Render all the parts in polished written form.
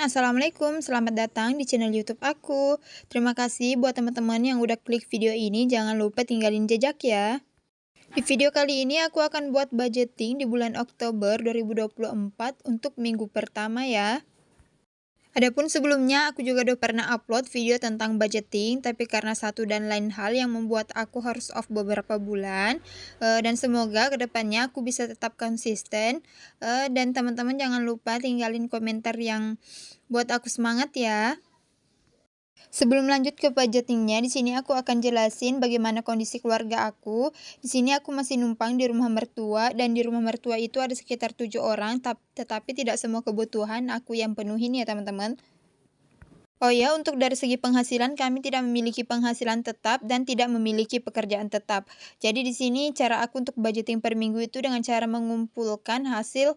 Assalamualaikum. Selamat datang di channel YouTube aku. Terima kasih buat teman-teman yang udah klik video ini. Jangan lupa tinggalin jejak ya. Di video kali ini aku akan buat budgeting di bulan Oktober 2024 untuk minggu pertama ya. Adapun sebelumnya aku juga udah pernah upload video tentang budgeting, tapi karena satu dan lain hal yang membuat aku harus off beberapa bulan. Dan semoga kedepannya aku bisa tetap konsisten. Dan teman-teman jangan lupa tinggalin komentar yang buat aku semangat ya. Sebelum lanjut ke budgetingnya, di sini aku akan jelasin bagaimana kondisi keluarga aku. Di sini aku masih numpang di rumah mertua, dan di rumah mertua itu ada sekitar 7 orang, tetapi tidak semua kebutuhan aku yang penuhin ya teman-teman. Oh ya, untuk dari segi penghasilan kami tidak memiliki penghasilan tetap dan tidak memiliki pekerjaan tetap. Jadi di sini cara aku untuk budgeting per minggu itu dengan cara mengumpulkan hasil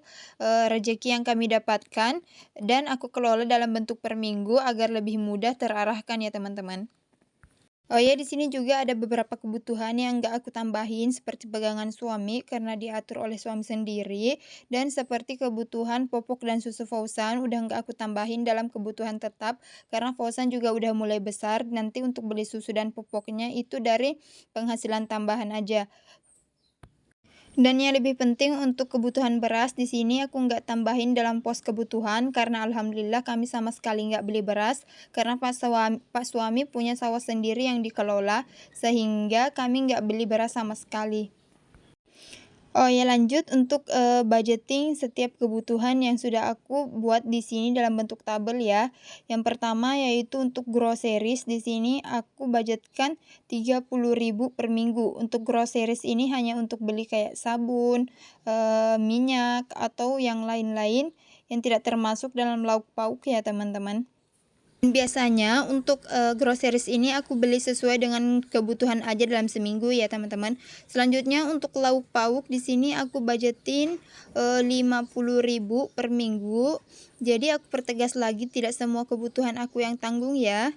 rezeki yang kami dapatkan dan aku kelola dalam bentuk per minggu agar lebih mudah terarahkan ya teman-teman. Oh ya, di sini juga ada beberapa kebutuhan yang nggak aku tambahin seperti pegangan suami karena diatur oleh suami sendiri, dan seperti kebutuhan popok dan susu Fauzan udah nggak aku tambahin dalam kebutuhan tetap karena Fauzan juga udah mulai besar. Nanti untuk beli susu dan popoknya itu dari penghasilan tambahan aja. Dan yang lebih penting untuk kebutuhan beras di sini aku nggak tambahin dalam pos kebutuhan karena alhamdulillah kami sama sekali nggak beli beras karena Pak suami punya sawah sendiri yang dikelola sehingga kami nggak beli beras sama sekali. Oh ya, lanjut untuk budgeting setiap kebutuhan yang sudah aku buat di sini dalam bentuk tabel ya. Yang pertama yaitu untuk groceries, di sini aku budgetkan 30.000 per minggu. Untuk groceries ini hanya untuk beli kayak sabun, minyak atau yang lain-lain yang tidak termasuk dalam lauk pauk ya teman-teman. Biasanya untuk groceries ini aku beli sesuai dengan kebutuhan aja dalam seminggu ya teman-teman. Selanjutnya untuk lauk pauk di sini aku budgetin 50.000 per minggu. Jadi aku pertegas lagi tidak semua kebutuhan aku yang tanggung ya.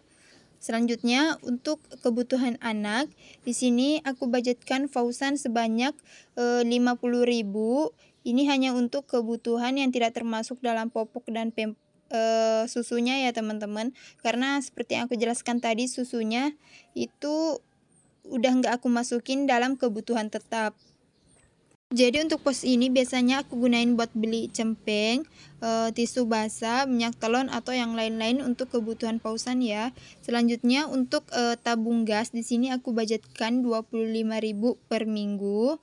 Selanjutnya untuk kebutuhan anak, di sini aku budgetkan Fauzan sebanyak 50.000. Ini hanya untuk kebutuhan yang tidak termasuk dalam popok dan susunya ya teman-teman. Karena seperti yang aku jelaskan tadi, susunya itu udah nggak aku masukin dalam kebutuhan tetap. Jadi untuk pos ini biasanya aku gunain buat beli cempeng, tisu basah, minyak telon atau yang lain-lain untuk kebutuhan Fauzan ya. Selanjutnya untuk tabung gas di sini aku budgetkan 25.000 per minggu.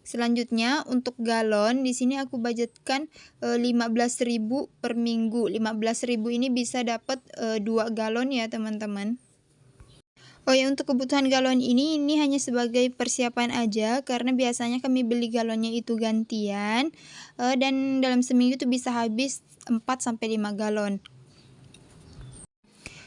Selanjutnya untuk galon di sini aku budgetkan 15.000 per minggu. 15.000 ini bisa dapat 2 galon ya teman-teman. Oh ya, untuk kebutuhan galon ini hanya sebagai persiapan aja karena biasanya kami beli galonnya itu gantian, dan dalam seminggu itu bisa habis 4 sampai 5 galon.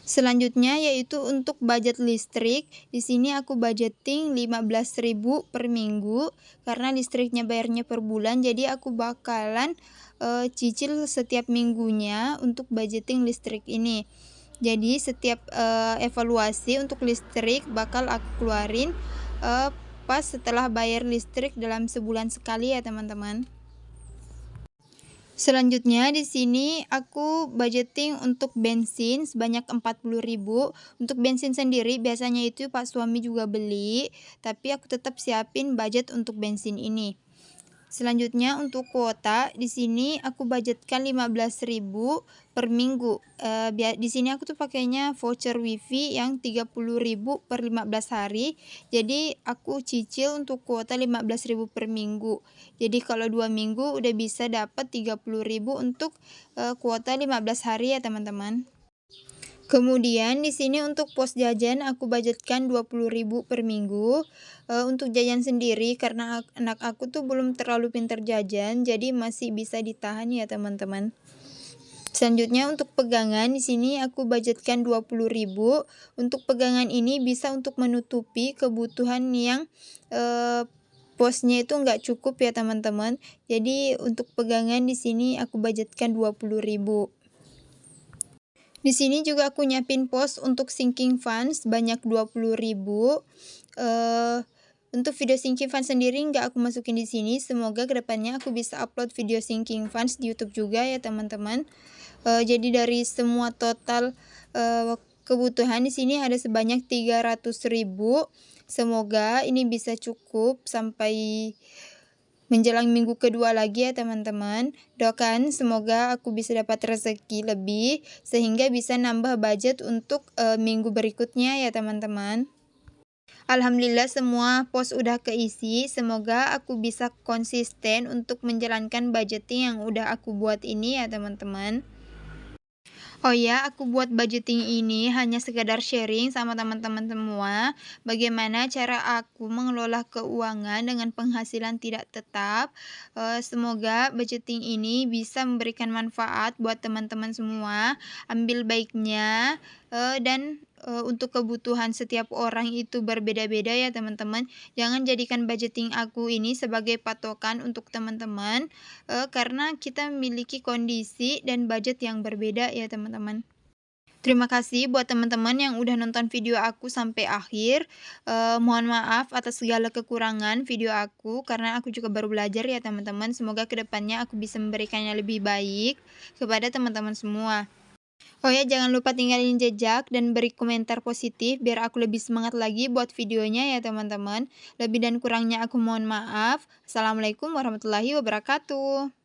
Selanjutnya yaitu untuk budget listrik. Di sini aku budgeting 15.000 per minggu karena listriknya bayarnya per bulan, jadi aku bakalan cicil setiap minggunya untuk budgeting listrik ini. Jadi setiap evaluasi untuk listrik bakal aku keluarin pas setelah bayar listrik dalam sebulan sekali ya teman-teman. Selanjutnya di sini aku budgeting untuk bensin sebanyak 40.000. Untuk bensin sendiri biasanya itu Pak suami juga beli, tapi aku tetap siapin budget untuk bensin ini. Selanjutnya untuk kuota di sini aku budgetkan 15.000 per minggu. Di sini aku tuh pakainya voucher WiFi yang 30.000 per 15 hari. Jadi aku cicil untuk kuota 15.000 per minggu. Jadi kalau 2 minggu udah bisa dapat 30.000 untuk kuota 15 hari ya teman-teman. Kemudian di sini untuk pos jajan aku budgetkan 20.000 per minggu. Untuk jajan sendiri karena anak aku tuh belum terlalu pintar jajan, jadi masih bisa ditahan ya teman-teman. Selanjutnya untuk pegangan di sini aku budgetkan 20.000. Untuk pegangan ini bisa untuk menutupi kebutuhan yang posnya itu nggak cukup ya teman-teman. Jadi untuk pegangan di sini aku budgetkan 20.000. Di sini juga aku nyiapin pos untuk sinking fund sebanyak 20.000. Untuk video sinking fund sendiri nggak aku masukin di sini. Semoga kedepannya aku bisa upload video sinking funds di YouTube juga ya teman-teman. Jadi dari semua total, kebutuhan di sini ada sebanyak 300.000. Semoga ini bisa cukup sampai menjelang minggu kedua lagi ya teman-teman. Doakan semoga aku bisa dapat rezeki lebih, sehingga bisa nambah budget untuk, minggu berikutnya ya teman-teman. Alhamdulillah semua pos udah keisi, semoga aku bisa konsisten untuk menjalankan budgeting yang udah aku buat ini ya teman-teman. Oh ya, aku buat budgeting ini hanya sekedar sharing sama teman-teman semua, bagaimana cara aku mengelola keuangan dengan penghasilan tidak tetap. Semoga budgeting ini bisa memberikan manfaat buat teman-teman semua. Ambil baiknya, untuk kebutuhan setiap orang itu berbeda-beda ya teman-teman. Jangan jadikan budgeting aku ini sebagai patokan untuk teman-teman, karena kita memiliki kondisi dan budget yang berbeda ya teman-teman. Terima kasih buat teman-teman yang udah nonton video aku sampai akhir. Mohon maaf atas segala kekurangan video aku, karena aku juga baru belajar ya teman-teman. Semoga kedepannya aku bisa memberikannya lebih baik kepada teman-teman semua. Oh ya, jangan lupa tinggalin jejak dan beri komentar positif biar aku lebih semangat lagi buat videonya ya teman-teman. Lebih dan kurangnya aku mohon maaf. Assalamualaikum warahmatullahi wabarakatuh.